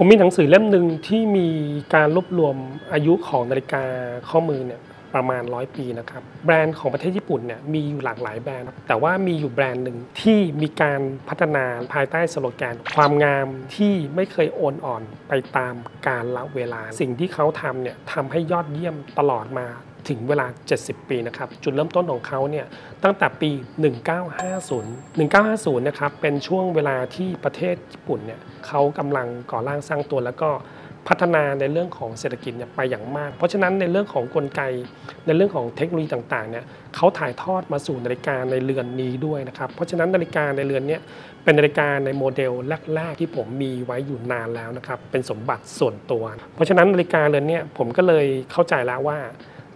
มมีหนังสือเล่มหนึ่งที่มีการรวบรวมอายุของนาฬิกาข้อมือเนี่ยประมาณ100 ปีนะครับแบรนด์ของประเทศญี่ปุ่นเนี่ยมีอยู่หลากหลายแบรนด์แต่ว่ามีอยู่แบรนด์หนึ่งที่มีการพัฒนาภายใต้สโลแกนความงามที่ไม่เคยโอนอ่อนไปตามกาลเวลาสิ่งที่เขาทำเนี่ยทำให้ยอดเยี่ยมตลอดมาถึงเวลา70 ปีนะครับจุดเริ่มต้นของเขาเนี่ยตั้งแต่ปี1950นะครับเป็นช่วงเวลาที่ประเทศญี่ปุ่นเนี่ยเขากำลังก่อร่างสร้างตัวแล้วก็พัฒนาในเรื่องของเศรษฐกิจไปอย่างมากเพราะฉะนั้นในเรื่องของกลไกในเรื่องของเทคโนโลยีต่างๆเนี่ยเขาถ่ายทอดมาสู่นาฬิกาในเรือนนี้ด้วยนะครับเพราะฉะนั้นนาฬิกาในเรือนนี้เป็นนาฬิกาในโมเดลแรกๆที่ผมมีไว้อยู่นานแล้วนะครับเป็นสมบัติส่วนตัวเพราะฉะนั้นนาฬิกาเรือนนี้ผมก็เลยเข้าใจแล้วว่า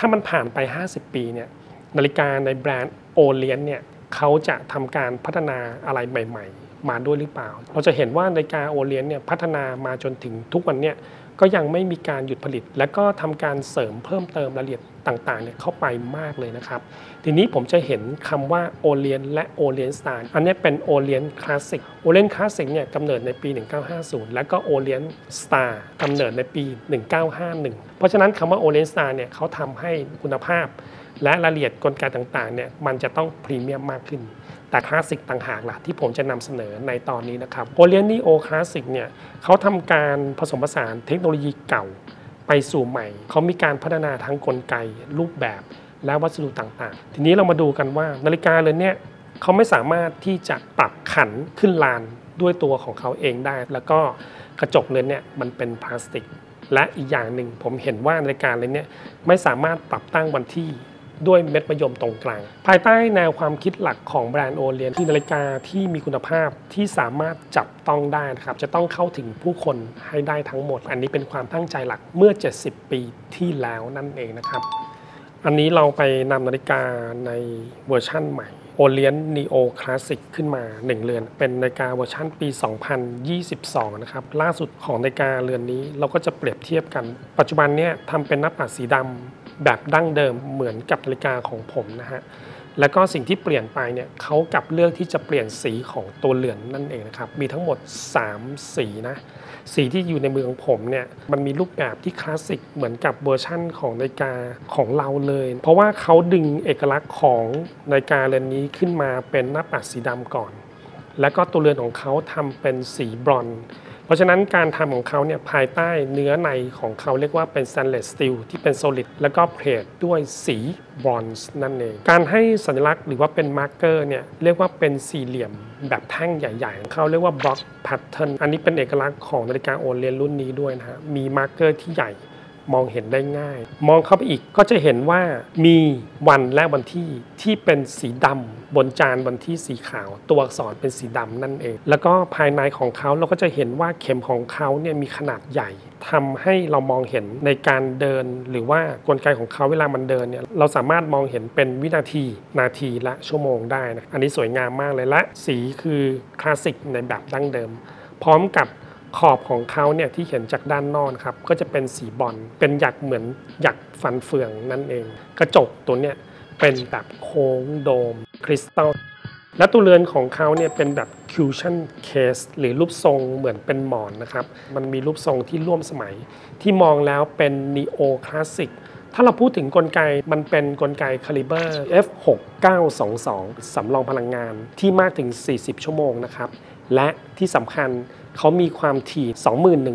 ถ้ามันผ่านไป50 ปีเนี่ยนาฬิกาในแบรนด์โอเลียนเนี่ยเขาจะทำการพัฒนาอะไรใหม่ๆมาด้วยหรือเปล่าเราจะเห็นว่านาฬิกาโอเลียนเนี่ยพัฒนามาจนถึงทุกวันเนี่ยก็ยังไม่มีการหยุดผลิตและก็ทำการเสริมเพิ่มเติมรายละเอียดต่างๆเนี่ยเข้าไปมากเลยนะครับทีนี้ผมจะเห็นคำว่าโอเลียนและโอเลียนสไตล์อันนี้เป็นโอเลียนคลาสสิกโอเลียนคลาสสิกเนี่ยกำเนิดในปี1950และก็โอเลียนสตาร์กำเนิดในปี1951เพราะฉะนั้นคำว่าโอเลียนสตาร์เนี่ยเขาทำให้คุณภาพและรายละเอียดกลไกต่างๆเนี่ยมันจะต้องพรีเมียมมากขึ้นแต่คลาสสิกต่างหากล่ะที่ผมจะนำเสนอในตอนนี้นะครับโอเลียนนีโอคลาสสิกเนี่ยเขาทำการผสมผสานเทคโนโลยีเก่าไปสู่ใหม่เขามีการพัฒนาทั้งกลไกรูปแบบและวัสดุต่างๆทีนี้เรามาดูกันว่านาฬิกาเรือนนี้เขาไม่สามารถที่จะปรับขันขึ้นลานด้วยตัวของเขาเองได้แล้วก็กระจกเรือนนี้มันเป็นพลาสติกและอีกอย่างหนึ่งผมเห็นว่านาฬิกาเรือนนี้ไม่สามารถปรับตั้งวันที่ด้วยเม็ดมะยมตรงกลางภายใต้แนวความคิดหลักของแบรนด์โอเลียนที่นาฬิกาที่มีคุณภาพที่สามารถจับต้องได้นะครับจะต้องเข้าถึงผู้คนให้ได้ทั้งหมดอันนี้เป็นความตั้งใจหลักเมื่อ70 ปีที่แล้วนั่นเองนะครับอันนี้เราไปนำนาฬิกาในเวอร์ชั่นใหม่โอเลียนนีโอคลาสสิกขึ้นมา1เรือนเป็นนาฬิกาเวอร์ชันปี2022นะครับล่าสุดของนาฬิกาเรือนนี้เราก็จะเปรียบเทียบกันปัจจุบันนี้ทำเป็นหน้าปัดสีดำแบบดั้งเดิมเหมือนกับนาฬิกาของผมนะฮะแล้วก็สิ่งที่เปลี่ยนไปเนี่ยเขากลับเลือกที่จะเปลี่ยนสีของตัวเรือนนั่นเองนะครับมีทั้งหมด3สีนะสีที่อยู่ในมือของผมเนี่ยมันมีรูปแบบที่คลาสสิกเหมือนกับเวอร์ชั่นของนาฬิกาของเราเลยเพราะว่าเขาดึงเอกลักษณ์ของนาฬิกาเรือนนี้ขึ้นมาเป็นหน้าปัดสีดำก่อนแล้วก็ตัวเรือนของเขาทำเป็นสีบรอนซ์เพราะฉะนั้นการทำของเขาเนี่ยภายใต้เนื้อในของเขาเรียกว่าเป็น stainless steel ที่เป็น solid แล้วก็เพลทด้วยสีบรอนซ์นั่นเองการให้สัญลักษณ์หรือว่าเป็นมาร์กเกอร์เนี่ยเรียกว่าเป็นสี่เหลี่ยมแบบแท่งใหญ่ๆเขาเรียกว่า block pattern อันนี้เป็นเอกลักษณ์ของนาฬิกาโอเลียนรุ่นนี้ด้วยนะฮะมีมาร์กเกอร์ที่ใหญ่มองเห็นได้ง่ายมองเข้าไปอีกก็จะเห็นว่ามีวันและวันที่เป็นสีดำบนจานวันที่สีขาวตัวอักษรเป็นสีดำนั่นเองแล้วก็ภายในของเขาเราก็จะเห็นว่าเข็มของเขาเนี่ยมีขนาดใหญ่ทำให้เรามองเห็นในการเดินหรือว่ากลไกของเขาเวลามันเดินเนี่ยเราสามารถมองเห็นเป็นวินาทีนาทีและชั่วโมงได้นะอันนี้สวยงามมากเลยและสีคือคลาสสิกในแบบดั้งเดิมพร้อมกับขอบของเขาเนี่ยที่เห็นจากด้านนอกครับก็จะเป็นสีบอลเป็นหยักเหมือนหยักฟันเฟืองนั่นเองกระจกตัวเนี้ยเป็นแบบโค้งโดมคริสตัลและตัวเรือนของเขาเนี่ยเป็นแบบ cushion case หรือรูปทรงเหมือนเป็นหมอนนะครับมันมีรูปทรงที่ร่วมสมัยที่มองแล้วเป็น neo classic ถ้าเราพูดถึงกลไกมันเป็นกลไก Caliber F6922 สำรองพลังงานที่มากถึง40ชั่วโมงนะครับและที่สำคัญเขามีความถี่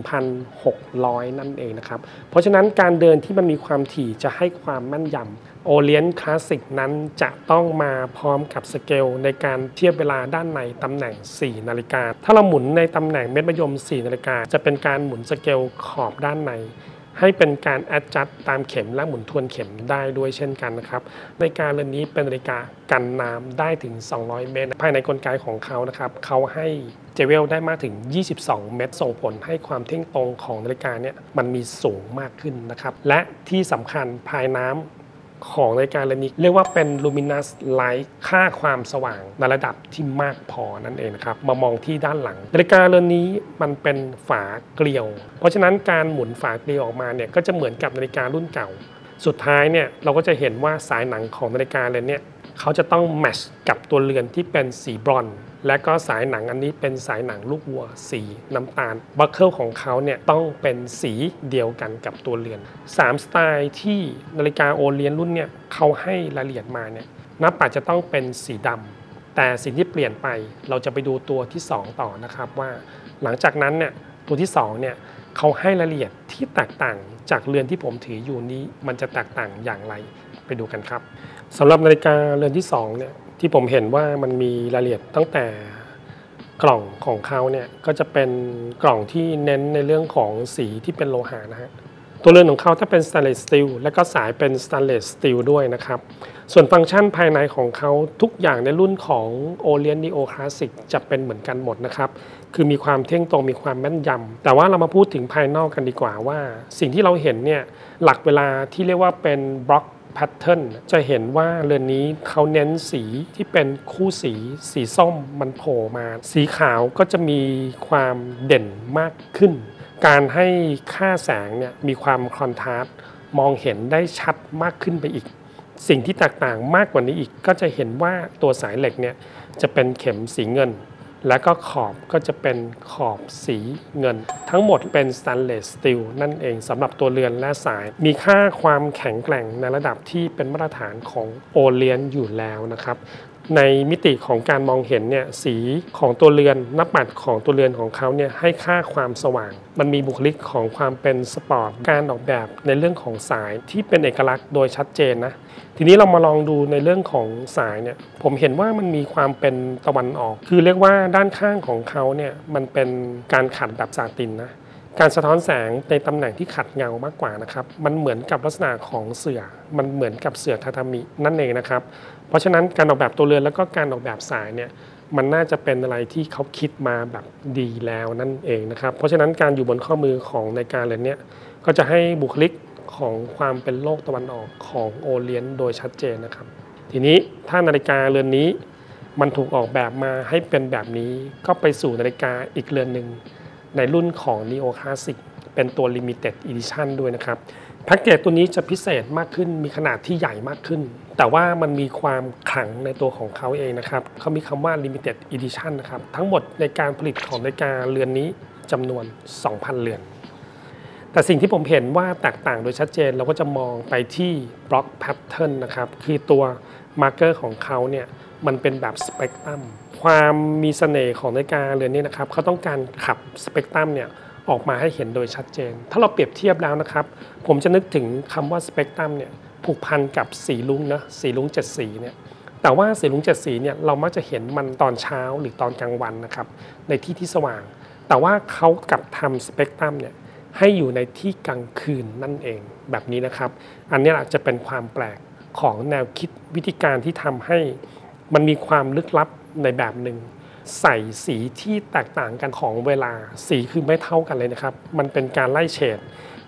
21,600 นั่นเองนะครับเพราะฉะนั้นการเดินที่มันมีความถี่จะให้ความแม่นยำOrient Classic นั้นจะต้องมาพร้อมกับสเกลในการเทียบเวลาด้านในตำแหน่ง4นาฬิกาถ้าเราหมุนในตำแหน่งเม็ดมะยม4นาฬิกาจะเป็นการหมุนสเกลขอบด้านในให้เป็นการ adjust ตามเข็มและหมุนทวนเข็มได้ด้วยเช่นกันนะครับนาฬิกาเรือนนี้เป็นนาฬิกากันน้ำได้ถึง200เมตรภายในกลไกของเขานะครับเขาให้เจเวลได้มากถึง22เมตรส่งผลให้ความเที่ยงตรงของนาฬิกาเนี่ยมันมีสูงมากขึ้นนะครับและที่สำคัญภายน้ำของนาฬิกาเรือนนี้เรียกว่าเป็น luminous light ค่าความสว่างในระดับที่มากพอนั่นเองนะครับมามองที่ด้านหลังนาฬิกาเรือนนี้มันเป็นฝาเกลียวเพราะฉะนั้นการหมุนฝาเกลียวออกมาเนี่ยก็จะเหมือนกับนาฬิการุ่นเก่าสุดท้ายเนี่ยเราก็จะเห็นว่าสายหนังของนาฬิกาเรือนนี้เขาจะต้องแมทช์กับตัวเรือนที่เป็นสีบรอนซ์และก็สายหนังอันนี้เป็นสายหนังลูกวัวสีน้ำตาลบัคเกิลของเขาเนี่ยต้องเป็นสีเดียวกันกับตัวเรือน3สไตล์ที่นาฬิกาโอเลียนรุ่นเนี่ยเขาให้รายละเอียดมาเนี่ยนับปัจจะต้องเป็นสีดำแต่สิ่งที่เปลี่ยนไปเราจะไปดูตัวที่2ต่อนะครับว่าหลังจากนั้นเนี่ยตัวที่2เนี่ยเขาให้รายละเอียดที่แตกต่างจากเรือนที่ผมถืออยู่นี้มันจะแตกต่างอย่างไรไปดูกันครับสำหรับนาฬิกาเรือนที่2เนี่ยที่ผมเห็นว่ามันมีรายละเอียดตั้งแต่กล่องของเขาเนี่ยก็จะเป็นกล่องที่เน้นในเรื่องของสีที่เป็นโลหะนะฮะตัวเรือนของเขาถ้าเป็น stainless steel และก็สายเป็น stainless steel ด้วยนะครับส่วนฟังก์ชันภายในของเขาทุกอย่างในรุ่นของ Orient Neo Classic จะเป็นเหมือนกันหมดนะครับคือมีความเที่ยงตรงมีความแม่นยำแต่ว่าเรามาพูดถึงภายนอกกันดีกว่าว่าสิ่งที่เราเห็นเนี่ยหลักเวลาที่เรียกว่าเป็นบล็อกแพทเทิร์นจะเห็นว่าเรือนนี้เขาเน้นสีที่เป็นคู่สีส้มมันโผล่มาสีขาวก็จะมีความเด่นมากขึ้นการให้ค่าแสงเนี่ยมีความคอนทราสต์มองเห็นได้ชัดมากขึ้นไปอีกสิ่งที่แตกต่างมากกว่านี้อีกก็จะเห็นว่าตัวสายเหล็กเนี่ยจะเป็นเข็มสีเงินและก็ขอบก็จะเป็นขอบสีเงินทั้งหมดเป็น stainless steel นั่นเองสำหรับตัวเรือนและสายมีค่าความแข็งแกร่งในระดับที่เป็นมาตรฐานของ Orient อยู่แล้วนะครับในมิติของการมองเห็นเนี่ยสีของตัวเรือนหน้าปัดของตัวเรือนของเขาเนี่ยให้ค่าความสว่างมันมีบุคลิกของความเป็นสปอร์ตการออกแบบในเรื่องของสายที่เป็นเอกลักษณ์โดยชัดเจนนะทีนี้เรามาลองดูในเรื่องของสายเนี่ยผมเห็นว่ามันมีความเป็นตะวันออกคือเรียกว่าด้านข้างของเขาเนี่ยมันเป็นการขัดแบบซาตินนะการสะท้อนแสงในตำแหน่งที่ขัดเงามากกว่านะครับมันเหมือนกับลักษณะของเสื่อมันเหมือนกับเสื่อทาทามินั่นเองนะครับเพราะฉะนั้นการออกแบบตัวเรือนแล้วก็การออกแบบสายเนี่ยมันน่าจะเป็นอะไรที่เขาคิดมาแบบดีแล้วนั่นเองนะครับเพราะฉะนั้นการอยู่บนข้อมือของนาฬิกาเรือนนี้ก็จะให้บุคลิกของความเป็นโลกตะวันออกของโอเลียนโดยชัดเจนนะครับทีนี้ถ้านาฬิกาเรือนนี้มันถูกออกแบบมาให้เป็นแบบนี้ก็ไปสู่นาฬิกาอีกเรือนหนึ่งในรุ่นของ Neo Classic เป็นตัว Limited Edition ด้วยนะครับแพ็กเกจตัวนี้จะพิเศษมากขึ้นมีขนาดที่ใหญ่มากขึ้นแต่ว่ามันมีความขลังในตัวของเขาเองนะครับเขามีคำว่า Limited Edition นะครับทั้งหมดในการผลิตของนาฬิกาเรือนนี้จำนวน 2,000 เรือนแต่สิ่งที่ผมเห็นว่าแตกต่างโดยชัดเจนเราก็จะมองไปที่บล็อกแพทเทิร์นนะครับคือตัวมาร์กเกอร์ของเขาเนี่ยมันเป็นแบบสเปกตรัมความมีเสน่ห์ของนาฬิกาเรือนนี้นะครับเขาต้องการขับสเปกตรัมเนี่ยออกมาให้เห็นโดยชัดเจนถ้าเราเปรียบเทียบแล้วนะครับผมจะนึกถึงคำว่าสเปกตรัมเนี่ยผูกพันกับสีลุ้งนะสีลุ้ง7สีเนี่ยแต่ว่าสีลุ้ง7สีเนี่ยเรามักจะเห็นมันตอนเช้าหรือตอนกลางวันนะครับในที่ที่สว่างแต่ว่าเขากลับทำสเปกตรัมเนี่ยให้อยู่ในที่กลางคืนนั่นเองแบบนี้นะครับอันนี้อาจจะเป็นความแปลกของแนวคิดวิธีการที่ทำให้มันมีความลึกลับในแบบหนึ่งใส่สีที่แตกต่างกันของเวลาสีคือไม่เท่ากันเลยนะครับมันเป็นการไล่เฉด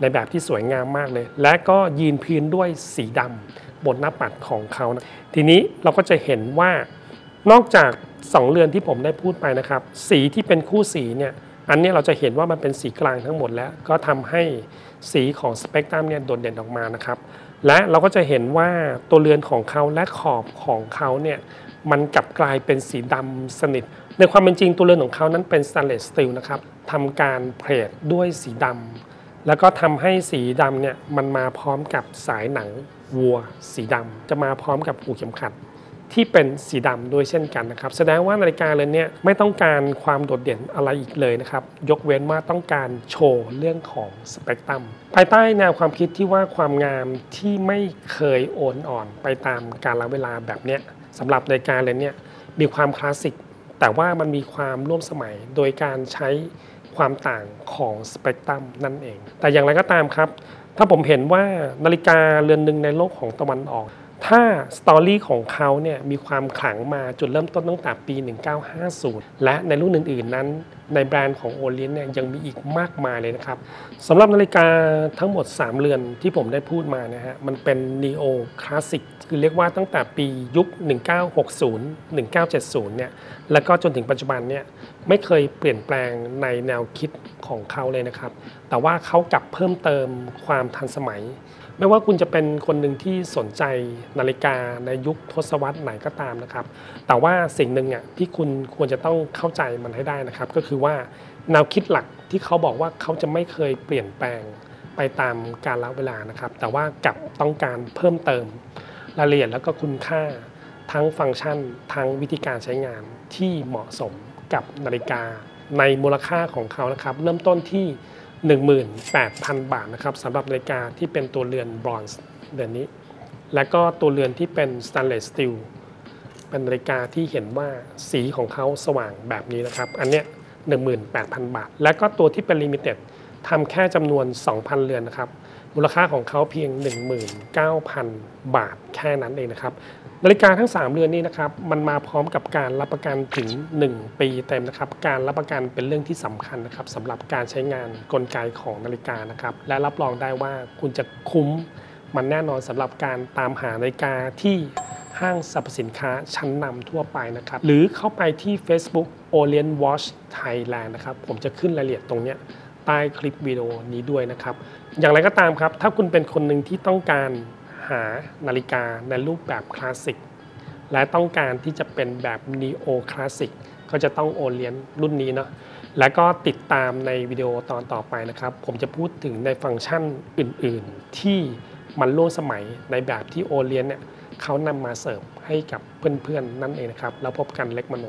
ในแบบที่สวยงามมากเลยและก็ยืนพื้นด้วยสีดำบนหน้าปัดของเขานะทีนี้เราก็จะเห็นว่านอกจาก2เรือนที่ผมได้พูดไปนะครับสีที่เป็นคู่สีเนี่ยอันนี้เราจะเห็นว่ามันเป็นสีกลางทั้งหมดแล้วก็ทำให้สีของสเปกตรัมเนี่ยโดดเด่นออกมานะครับและเราก็จะเห็นว่าตัวเรือนของเขาและขอบของเขาเนี่ยมันกลับกลายเป็นสีดำสนิท ในความเป็นจริงตัวเรือนของเขานั้นเป็น stainless steel นะครับทำการเพลทด้วยสีดำแล้วก็ทำให้สีดำเนี่ยมันมาพร้อมกับสายหนังวัวสีดำจะมาพร้อมกับหูเข็มขัดที่เป็นสีดำด้วยเช่นกันนะครับแสดงว่านาฬิกาเรือนนี้ไม่ต้องการความโดดเด่นอะไรอีกเลยนะครับยกเว้นว่าต้องการโชว์เรื่องของสเปกตรัมภายใต้แนวความคิดที่ว่าความงามที่ไม่เคยโอนอ่อนไปตามกาลเวลาแบบนี้สำหรับนาฬิกาเรือนนี้มีความคลาสสิกแต่ว่ามันมีความร่วมสมัยโดยการใช้ความต่างของสเปกตรัมนั่นเองแต่อย่างไรก็ตามครับถ้าผมเห็นว่านาฬิกาเรือนหนึ่งในโลกของตะวันออกถ้าสตอรี่ของเขาเนี่ยมีความขลังมาจุดเริ่มต้นตั้งแต่ปี 1950 และในรุ่นอื่นๆนั้นในแบรนด์ของโอเลียนเนี่ยยังมีอีกมากมายเลยนะครับสำหรับนาฬิกาทั้งหมด3เรือนที่ผมได้พูดมานะฮะมันเป็น Neo Classic คือเรียกว่าตั้งแต่ปียุค 1960 1970 เนี่ยแล้วก็จนถึงปัจจุบันเนี่ยไม่เคยเปลี่ยนแปลงในแนวคิดของเขาเลยนะครับแต่ว่าเขากลับเพิ่มเติมความทันสมัยไม่ว่าคุณจะเป็นคนหนึ่งที่สนใจนาฬิกาในยุคทศวรรษไหนก็ตามนะครับแต่ว่าสิ่งหนึ่งที่คุณควรจะต้องเข้าใจมันให้ได้นะครับก็คือว่าแนวคิดหลักที่เขาบอกว่าเขาจะไม่เคยเปลี่ยนแปลงไปตามกาลเวลานะครับแต่ว่ากลับต้องการเพิ่มเติมรายละเอียดแล้วก็คุณค่าทั้งฟังก์ชันทั้งวิธีการใช้งานที่เหมาะสมกับนาฬิกาในมูลค่าของเขานะครับเริ่มต้นที่18,000 บาทนะครับสำหรับนาฬิกาที่เป็นตัวเรือนบรอนซ์เรือนนี้และก็ตัวเรือนที่เป็น stainless steel เป็นนาฬิกาที่เห็นว่าสีของเขาสว่างแบบนี้นะครับอันเนี้ย 18,000 บาทและก็ตัวที่เป็น limited ทำแค่จำนวน 2,000 เรือนนะครับมูลค่าของเขาเพียง 19,000 บาทแค่นั้นเองนะครับนาฬิกาทั้ง3เรือนนี้นะครับมันมาพร้อมกับการรับประกันถึง1ปีเต็มนะครับการรับประกันเป็นเรื่องที่สำคัญนะครับสำหรับการใช้งานกลไกของนาฬิกานะครับและรับรองได้ว่าคุณจะคุ้มมันแน่นอนสำหรับการตามหานาฬิกาที่ห้างสรรพสินค้าชั้นนำทั่วไปนะครับหรือเข้าไปที่ Facebook Orient Watch Thailand นะครับผมจะขึ้นรายละเอียดตรงเนี้ยใต้คลิปวิดีโอนี้ด้วยนะครับอย่างไรก็ตามครับถ้าคุณเป็นคนหนึ่งที่ต้องการหานาฬิกาในรูปแบบคลาสสิกและต้องการที่จะเป็นแบบ Neo Classic ก็จะต้องโอเลียนรุ่นนี้เนาะและก็ติดตามในวิดีโอตอนต่อไปนะครับผมจะพูดถึงในฟังก์ชันอื่นๆที่มันร่วมสมัยในแบบที่โอเลียนเนี่ยเขานำมาเสิร์ฟให้กับเพื่อนๆนั่นเองนะครับแล้วพบกันเล็กมโน